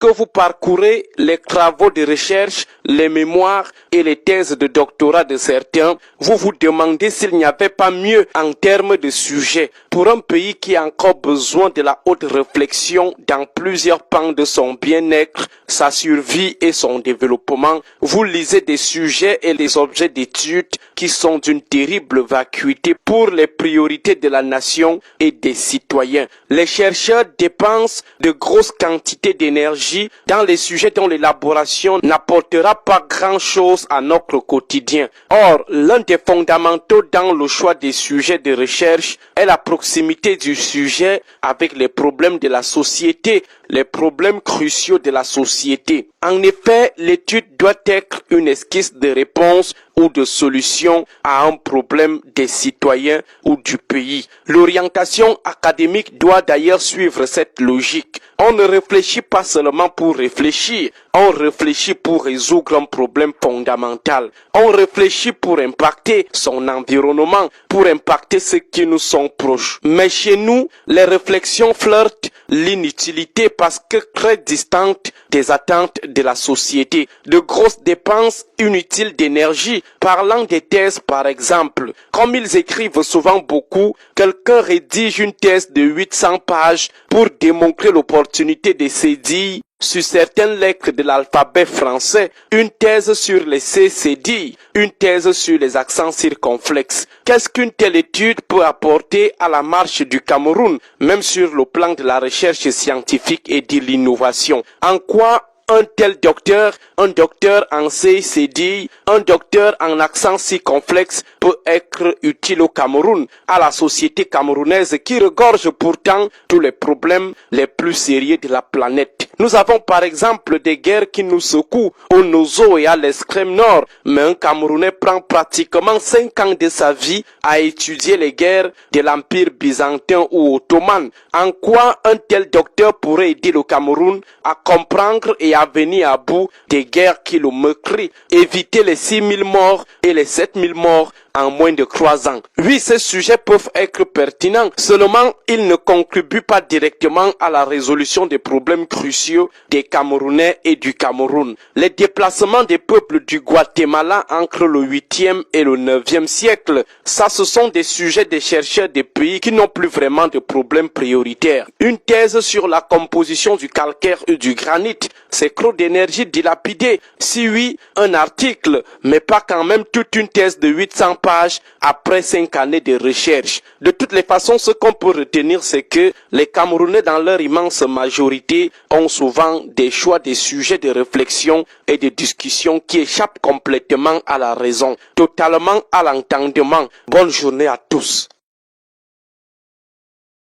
que vous parcourez les travaux de recherche, les mémoires et les thèses de doctorat de certains, vous vous demandez s'il n'y avait pas mieux en termes de sujets. Pour un pays qui a encore besoin de la haute réflexion dans plusieurs pans de son bien-être, sa survie et son développement, vous lisez des sujets et des objets d'étude qui sont d'une terrible vacuité pour les priorités de la nation et des citoyens. Les chercheurs dépensent de grosses quantités d'énergie dans les sujets dont l'élaboration n'apportera pas grand-chose à notre quotidien. Or, l'un des fondamentaux dans le choix des sujets de recherche est la proximité du sujet avec les problèmes de la société, les problèmes cruciaux de la société. En effet, l'étude doit être une esquisse de réponse ou de solution à un problème des citoyens ou du pays. L'orientation académique doit d'ailleurs suivre cette logique. On ne réfléchit pas seulement pour réfléchir, on réfléchit pour résoudre un problème fondamental. On réfléchit pour impacter son environnement, pour impacter ceux qui nous sont proches. Mais chez nous, les réflexions flirtent l'inutilité parce que très distantes des attentes de la société. De grosses dépenses inutiles d'énergie, parlant des thèses par exemple. Comme ils écrivent souvent beaucoup, quelqu'un rédige une thèse de 800 pages pour démontrer l'opportunité de cédilles sur certaines lettres de l'alphabet français, une thèse sur les cédilles, une thèse sur les accents circonflexes. Qu'est-ce qu'une telle étude peut apporter à la marche du Cameroun, même sur le plan de la recherche scientifique et de l'innovation? En quoi un tel docteur, un docteur en cédilles, un docteur en accent circonflexe peut être utile au Cameroun, à la société camerounaise qui regorge pourtant tous les problèmes les plus sérieux de la planète? Nous avons par exemple des guerres qui nous secouent au Nozo et à l'extrême nord, mais un Camerounais prend pratiquement 5 ans de sa vie à étudier les guerres de l'Empire byzantin ou ottoman. En quoi un tel docteur pourrait aider le Cameroun à comprendre et à venir à bout des guerres qui le meurtrient, éviter les 6000 morts et les 7000 morts en moins de 3 ans. Oui, ces sujets peuvent être pertinents, seulement ils ne contribuent pas directement à la résolution des problèmes cruciaux des Camerounais et du Cameroun. Les déplacements des peuples du Guatemala entre le 8e et le 9e siècle, ça ce sont des sujets des chercheurs des pays qui n'ont plus vraiment de problèmes prioritaires. Une thèse sur la composition du calcaire et du granit, c'est trop d'énergie dilapidée. Si oui, un article, mais pas quand même toute une thèse de 800 pages après 5 années de recherche. De toutes les façons, ce qu'on peut retenir, c'est que les Camerounais, dans leur immense majorité, ont souvent des choix, des sujets de réflexion et de discussion qui échappent complètement à la raison, totalement à l'entendement. Bonne journée à tous.